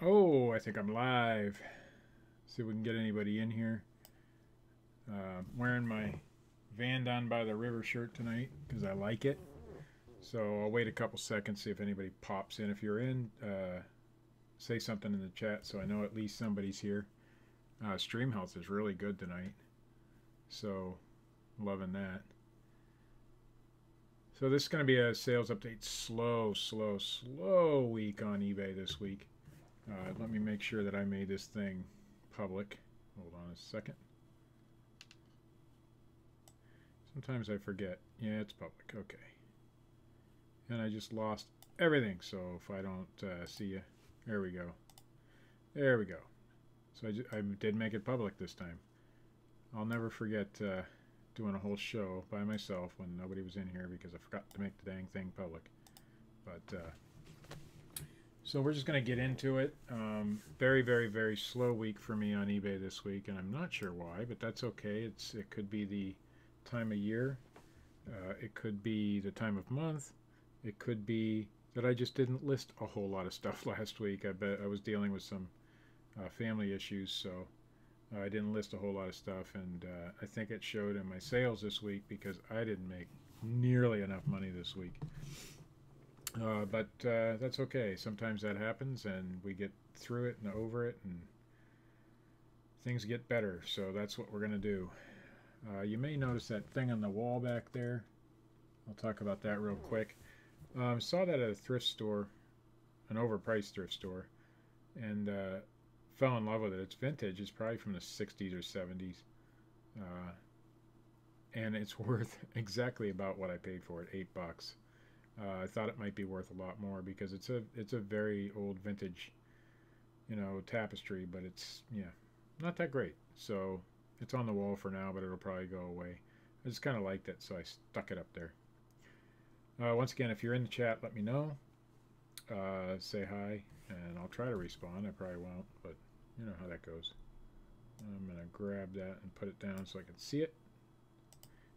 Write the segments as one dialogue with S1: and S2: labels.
S1: Oh, I think I'm live. See if we can get anybody in here. Wearing my Van Down by the River shirt tonight because I like it. So I'll wait a couple seconds, see if anybody pops in. If you're in, say something in the chat so I know at least somebody's here. Stream health is really good tonight. So, loving that. So this is going to be a sales update. Slow week on eBay this week. Let me make sure that I made this thing public. Hold on a second. Sometimes I forget. Yeah, it's public. Okay. And I just lost everything. So if I don't see you, there we go. There we go. So I did make it public this time. I'll never forget doing a whole show by myself when nobody was in here because I forgot to make the dang thing public. But so we're just going to get into it. Very slow week for me on eBay this week, and I'm not sure why, but that's okay. It could be the time of year. It could be the time of month. It could be that I just didn't list a whole lot of stuff last week. I bet I was dealing with some family issues, so I didn't list a whole lot of stuff, and I think it showed in my sales this week because I didn't make nearly enough money this week. But that's okay. Sometimes that happens, and we get through it and over it, and things get better. So that's what we're going to do. You may notice that thing on the wall back there. I'll talk about that real quick. Saw that at a thrift store, an overpriced thrift store, and fell in love with it. It's vintage. It's probably from the 60s or 70s. And it's worth exactly about what I paid for it, $8. I thought it might be worth a lot more because it's a very old vintage, tapestry, but it's not that great. So it's on the wall for now, but it'll probably go away. I just kind of liked it, so I stuck it up there. Once again, if you're in the chat, let me know. Say hi, and I'll try to respond. I probably won't, but you know how that goes. I'm going to grab that and put it down so I can see it.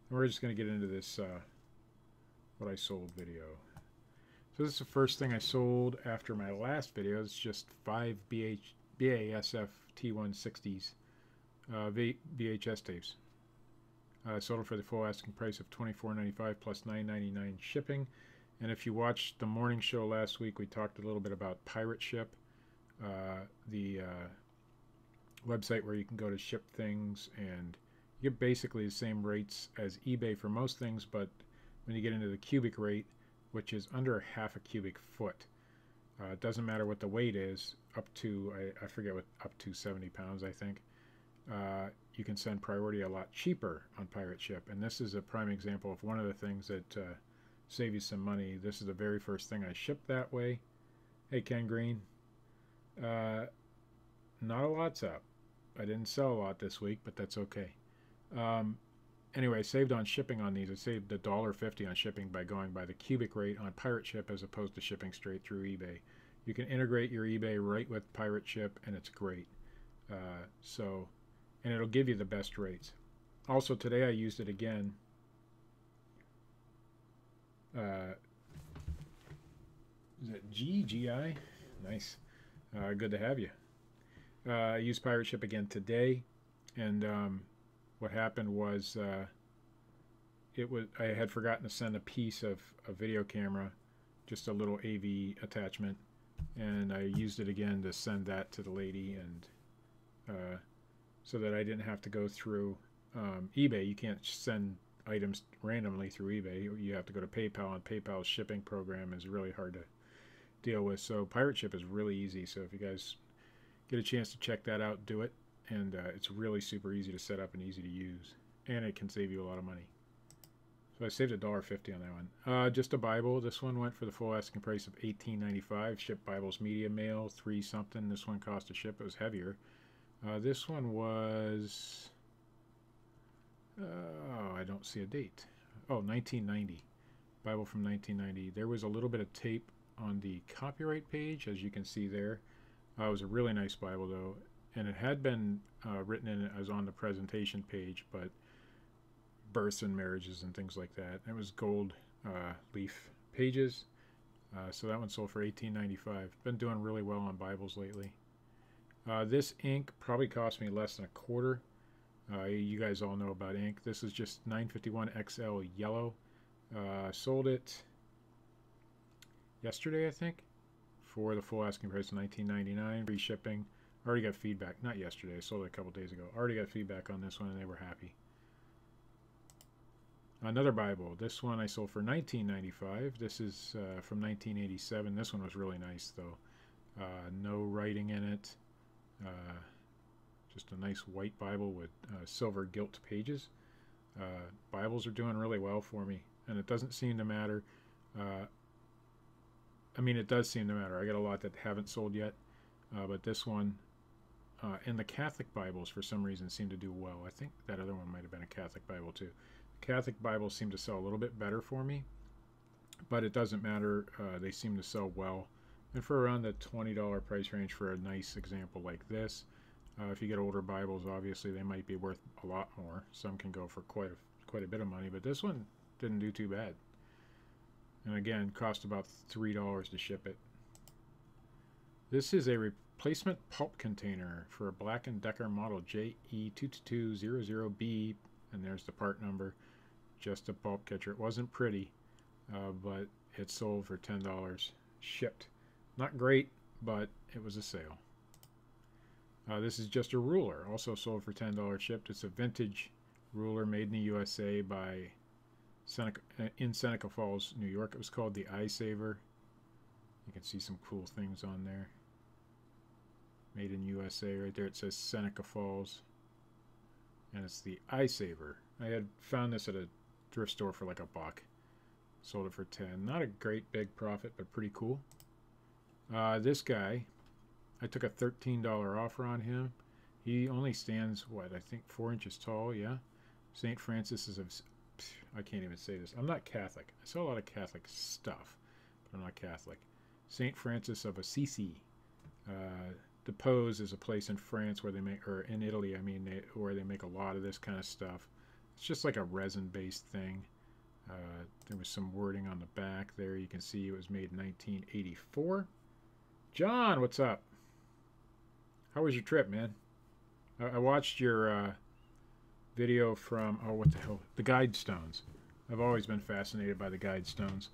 S1: And we're just going to get into this what I sold video. So this is the first thing I sold after my last video. It's just 5 BASF T160s VHS tapes. I sold it for the full asking price of $24.95 plus $9.99 shipping. And if you watched the morning show last week, we talked a little bit about Pirate Ship, the website where you can go to ship things, and you get basically the same rates as eBay for most things, but when you get into the cubic rate, which is under half a cubic foot, it doesn't matter what the weight is, up to, I forget what, up to 70 pounds, I think, you can send priority a lot cheaper on Pirate Ship. And this is a prime example of one of the things that save you some money. This is the very first thing I shipped that way. Hey, Ken Green. Not a lot's up. I didn't sell a lot this week, but that's okay. Anyway, I saved on shipping on these. I saved $1.50 on shipping by going by the cubic rate on Pirate Ship as opposed to shipping straight through eBay. You can integrate your eBay right with Pirate Ship, and it's great. And it'll give you the best rates. Also, today I used it again. Is it GI? Nice. Good to have you. I used Pirate Ship again today, and what happened was I had forgotten to send a piece of a video camera, just a little AV attachment, and I used it again to send that to the lady, and so that I didn't have to go through eBay. You can't send items randomly through eBay. You have to go to PayPal, and PayPal's shipping program is really hard to deal with. So Pirate Ship is really easy. So if you guys get a chance to check that out, do it. And it's really super easy to set up and easy to use. And it can save you a lot of money. So I saved $1.50 on that one. Just a Bible. This one went for the full asking price of $18.95. Ship Bibles Media Mail, 3 something. This one cost to ship. It was heavier. This one was, I don't see a date. Oh, 1990. Bible from 1990. There was a little bit of tape on the copyright page, as you can see there. It was a really nice Bible, though. And it had been written in as on the presentation page, but births and marriages and things like that. It was gold leaf pages. So that one sold for $18.95. Been doing really well on Bibles lately. This ink probably cost me less than a quarter. You guys all know about ink. This is just 951 XL yellow. Sold it yesterday, I think, for the full asking price of $19.99. Free shipping. Already got feedback. Not yesterday. I sold it a couple days ago. Already got feedback on this one, and they were happy. Another Bible. This one I sold for $19.95. This is from 1987. This one was really nice, though. No writing in it. Just a nice white Bible with silver gilt pages. Bibles are doing really well for me, and it doesn't seem to matter. I mean, it does seem to matter. I got a lot that haven't sold yet, but this one and the Catholic Bibles, for some reason, seem to do well. I think that other one might have been a Catholic Bible, too. Catholic Bibles seem to sell a little bit better for me, but it doesn't matter. They seem to sell well. And for around the $20 price range for a nice example like this, if you get older Bibles, obviously they might be worth a lot more. Some can go for quite a bit of money, but this one didn't do too bad. And again, cost about $3 to ship it. This is a replacement pulp container for a Black & Decker model JE22200B, and there's the part number. Just a pulp catcher. It wasn't pretty, but it sold for $10 shipped. Not great, but it was a sale. This is just a ruler, also sold for $10 shipped. It's a vintage ruler made in the USA by in Seneca Falls, New York. It was called the Eye Saver. You can see some cool things on there. Made in USA right there. It says Seneca Falls, and it's the Eye Saver. I had found this at a thrift store for like $1. Sold it for $10. Not a great big profit, but pretty cool. This guy, I took a $13 offer on him. He only stands, what, I think 4 inches tall, yeah? St. Francis is of, I can't even say this. I'm not Catholic. I sell a lot of Catholic stuff, but I'm not Catholic. St. Francis of Assisi. The Pose is a place in France where they make, or in Italy, I mean, where they make a lot of this kind of stuff. It's just like a resin-based thing. There was some wording on the back there. You can see it was made in 1984. John, what's up? How was your trip, man? I watched your video from, oh, what the hell? The Guide Stones. I've always been fascinated by the Guide Stones.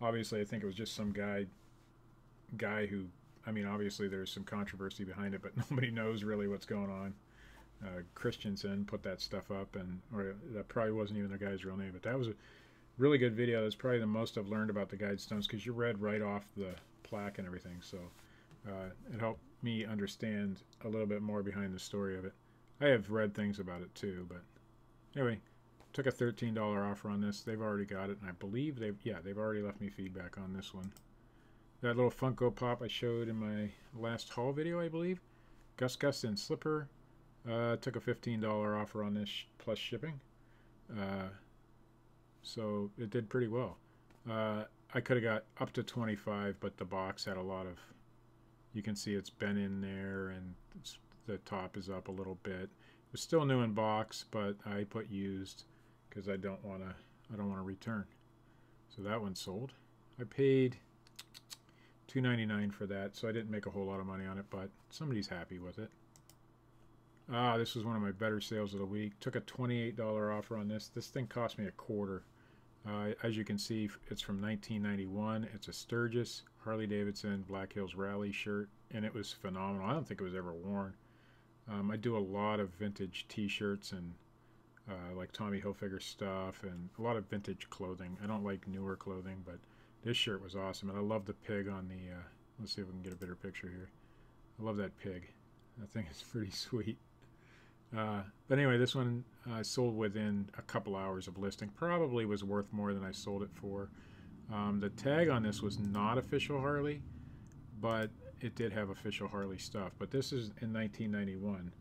S1: Obviously, I think it was just some guy who, I mean, obviously there's some controversy behind it, but nobody knows really what's going on. Christensen put that stuff up, or that probably wasn't even the guy's real name, but that was a really good video. That's probably the most I've learned about the Guide Stones, because you read right off the plaque and everything, so it helped me understand a little bit more behind the story of it. I have read things about it too, but anyway, took a $13 offer on this. They've already got it, and I believe they've already left me feedback on this one. That little Funko Pop I showed in my last haul video, I believe. Gus Gus and Slipper. Took a $15 offer on this plus shipping. So it did pretty well. I could have got up to 25, but the box had a lot of, you can see it's been in there, and the top is up a little bit. It was still new in box, but I put used because I don't want to return. So that one sold. I paid $2.99 for that, so I didn't make a whole lot of money on it, but somebody's happy with it. This was one of my better sales of the week. Took a $28 offer on this. This thing cost me a quarter. As you can see, it's from 1991. It's a Sturgis Harley Davidson Black Hills Rally shirt, and it was phenomenal. I don't think it was ever worn. I do a lot of vintage t-shirts and like Tommy Hilfiger stuff, and a lot of vintage clothing. I don't like newer clothing, but this shirt was awesome, and I love the pig on the, let's see if we can get a better picture here. I love that pig. That thing is pretty sweet. But anyway, this one sold within a couple hours of listing. Probably was worth more than I sold it for. The tag on this was not official Harley, but it did have official Harley stuff. But this is in 1991,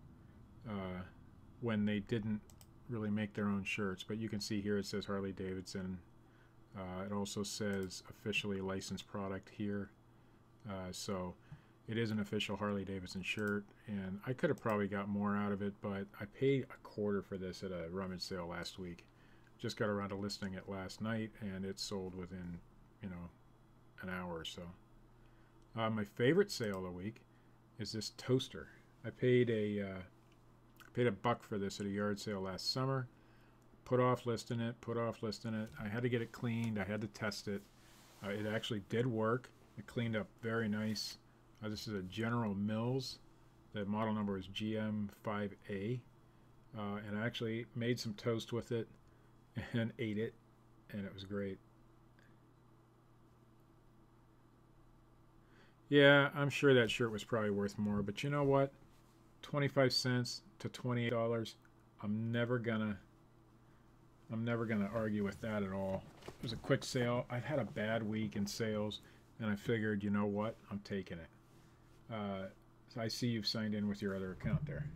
S1: when they didn't really make their own shirts. But you can see here it says Harley Davidson. It also says officially licensed product here. So it is an official Harley Davidson shirt, and I could have probably got more out of it, but I paid a quarter for this at a rummage sale last week. just got around to listing it last night, and it sold within, you know, an hour or so. My favorite sale of the week is this toaster. I paid a buck for this at a yard sale last summer. Put off listing it. I had to get it cleaned. I had to test it. It actually did work. It cleaned up very nice. This is a General Mills. The model number is GM5A. And I actually made some toast with it and ate it, and it was great. Yeah, I'm sure that shirt was probably worth more, but you know what? 25 cents to $28. I'm never gonna argue with that at all. It was a quick sale. I've had a bad week in sales, and I figured, you know what? I'm taking it. So I see you've signed in with your other account there.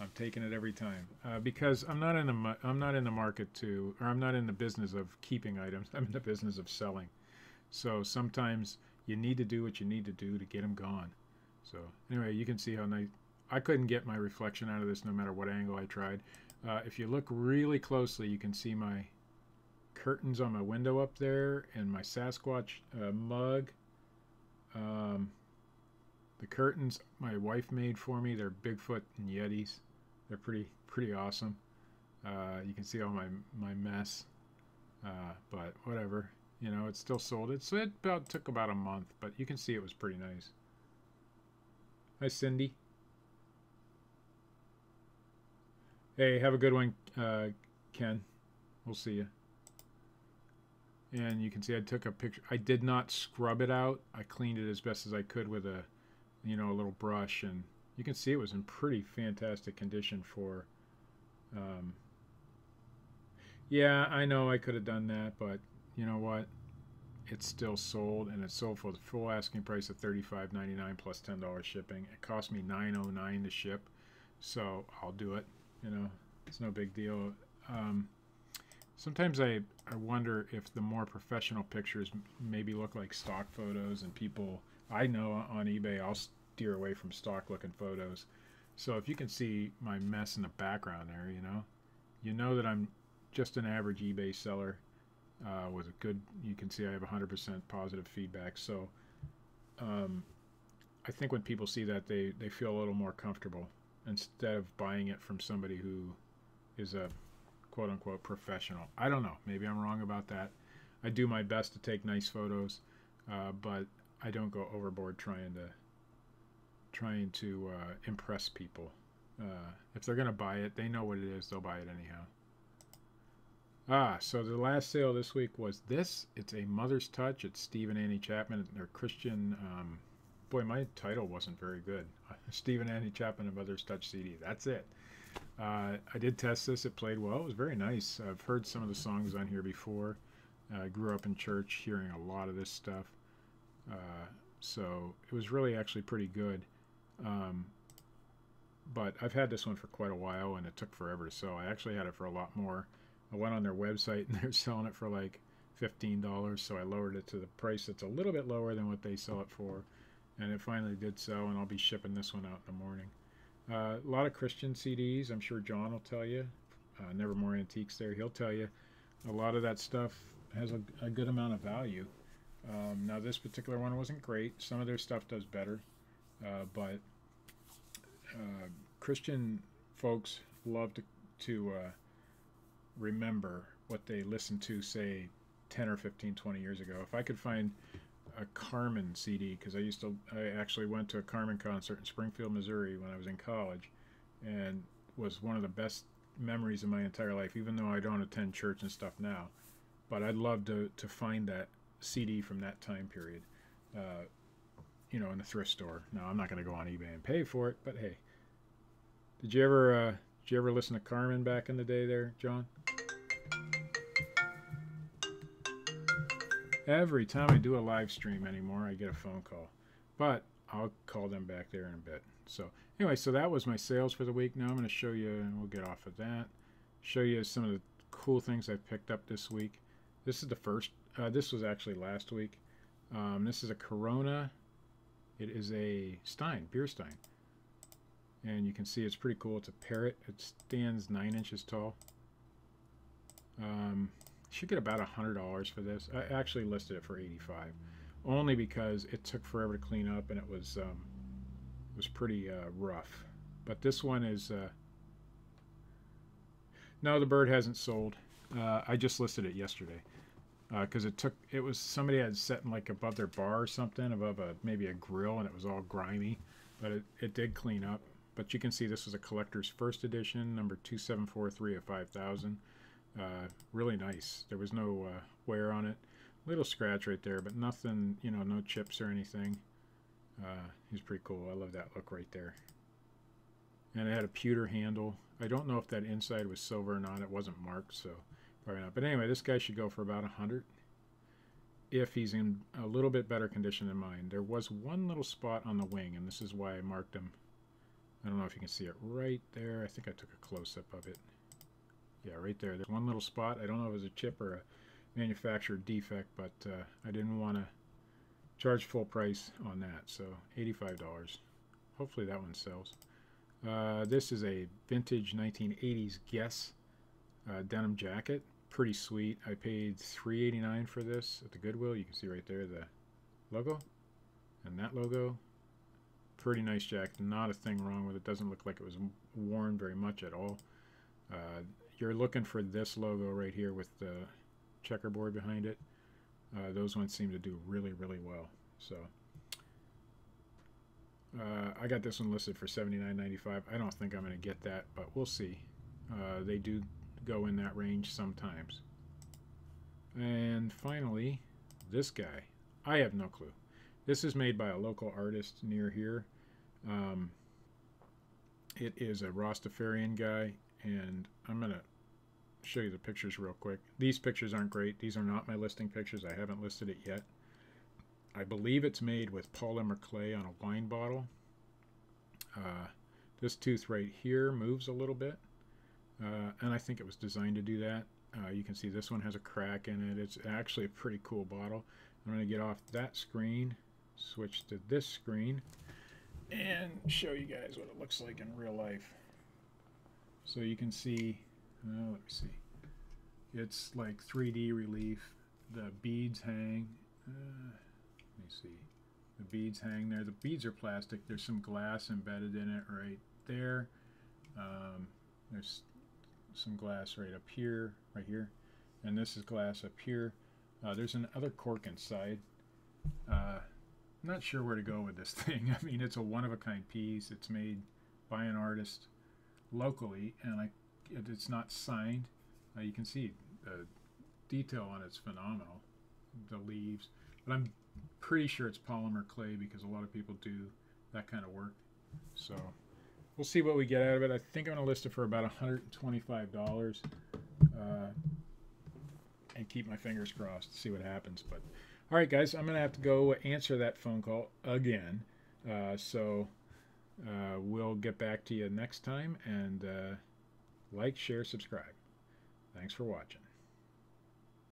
S1: I'm taking it every time because I'm not in the market to, or I'm not in the business of keeping items. I'm in the business of selling. So sometimes you need to do what you need to do to get them gone. So anyway, you can see how nice. I couldn't get my reflection out of this no matter what angle I tried. If you look really closely, you can see my curtains on my window up there and my Sasquatch mug. The curtains my wife made for me. They're Bigfoot and Yetis. They're pretty awesome. You can see all my mess, but whatever. You know, it's still sold. It took about a month, but you can see it was pretty nice. Hi, Cindy. Hey, have a good one, Ken. We'll see you. And you can see I took a picture. I did not scrub it out. I cleaned it as best as I could with a little brush, and you can see it was in pretty fantastic condition for. Yeah, I know I could have done that, but you know what? It's still sold, and it's sold for the full asking price of $35.99 plus $10 shipping. It cost me $9.09 to ship, so I'll do it. You know, it's no big deal. Sometimes I wonder if the more professional pictures maybe look like stock photos, and people I know on eBay, I'll steer away from stock looking photos. So if you can see my mess in the background there, you know that I'm just an average eBay seller with a good, you can see I have 100% positive feedback. So I think when people see that, they feel a little more comfortable instead of buying it from somebody who is a quote-unquote professional. I don't know. Maybe I'm wrong about that. I do my best to take nice photos, but I don't go overboard trying to impress people. If they're going to buy it, they know what it is. They'll buy it anyhow. So the last sale this week was this. It's a Mother's Touch. It's Steve and Annie Chapman. They're Christian. Boy, my title wasn't very good. Steve and Annie Chapman, a Mother's Touch CD. That's it. I did test this. It played well. It was very nice. I've heard some of the songs on here before. I grew up in church hearing a lot of this stuff. So it was really actually pretty good. But I've had this one for quite a while, and it took forever to sell. I actually had it for a lot more. I went on their website, and they're selling it for like $15, so I lowered it to the price that's a little bit lower than what they sell it for. And it finally did sell, and I'll be shipping this one out in the morning. A lot of Christian CDs. I'm sure John will tell you. Nevermore Antiques there. He'll tell you a lot of that stuff has a good amount of value. Now, this particular one wasn't great. Some of their stuff does better. But Christian folks love to remember what they listened to, say, 10 or 15, 20 years ago. If I could find a Carmen CD, because I actually went to a Carmen concert in Springfield, Missouri when I was in college, and was one of the best memories of my entire life, even though I don't attend church and stuff now. But I'd love to find that CD from that time period, in a thrift store. Now, I'm not going to go on eBay and pay for it, but hey. Did you ever listen to Carmen back in the day there, John? Every time I do a live stream anymore, I get a phone call. But I'll call them back there in a bit. So anyway, so that was my sales for the week. Now I'm going to show you, and we'll get off of that, show you some of the cool things I picked up this week. This is the first. This was actually last week. This is a Corona. It is a Stein, beer Stein. And you can see it's pretty cool. It's a parrot. It stands 9 inches tall. Should get about $100 for this. I actually listed it for $85, only because it took forever to clean up and it was pretty rough. But this one is no, the bird hasn't sold. I just listed it yesterday because it was somebody had set in like above their bar or something, above maybe a grill, and it was all grimy, but it did clean up. But you can see this was a collector's first edition, number 2743 of 5000. Really nice. There was no wear on it. Little scratch right there, but nothing, you know, no chips or anything. He's pretty cool. I love that look right there. And it had a pewter handle. I don't know if that inside was silver or not. It wasn't marked, so probably not. But anyway, this guy should go for about $100 if he's in a little bit better condition than mine. There was one little spot on the wing, and this is why I marked him. I don't know if you can see it right there. I think I took a close-up of it. Yeah, right there. There's one little spot. I don't know if it was a chip or a manufacturer defect, but I didn't want to charge full price on that, so $85. Hopefully that one sells. This is a vintage 1980s Guess denim jacket. Pretty sweet. I paid $3.89 for this at the Goodwill. You can see right there the logo and that logo. Pretty nice jacket. Not a thing wrong with it. Doesn't look like it was worn very much at all. You're looking for this logo right here with the checkerboard behind it. Those ones seem to do really, really well. So I got this one listed for $79.95. I don't think I'm going to get that, but we'll see. They do go in that range sometimes. And finally, this guy. I have no clue. This is made by a local artist near here. It is a Rastafarian guy, and I'm going to show you the pictures real quick. These pictures aren't great. These are not my listing pictures. I haven't listed it yet. I believe it's made with polymer clay on a wine bottle. This tooth right here moves a little bit, and I think it was designed to do that. You can see this one has a crack in it. It's actually a pretty cool bottle. I'm going to get off that screen, switch to this screen, and show you guys what it looks like in real life. So you can see, let me see, it's like 3D relief. The beads hang. Let me see. The beads hang there. The beads are plastic. There's some glass embedded in it right there. There's some glass right up here, right here. And this is glass up here. There's another cork inside. I'm not sure where to go with this thing. I mean, it's a one-of-a-kind piece. It's made by an artist locally, and it's not signed. You can see the detail on it's phenomenal. The leaves. But I'm pretty sure it's polymer clay because a lot of people do that kind of work. So we'll see what we get out of it. I think I'm going to list it for about $125 and keep my fingers crossed to see what happens. But all right, guys, I'm going to have to go answer that phone call again. We'll get back to you next time, and like, share, subscribe. Thanks for watching.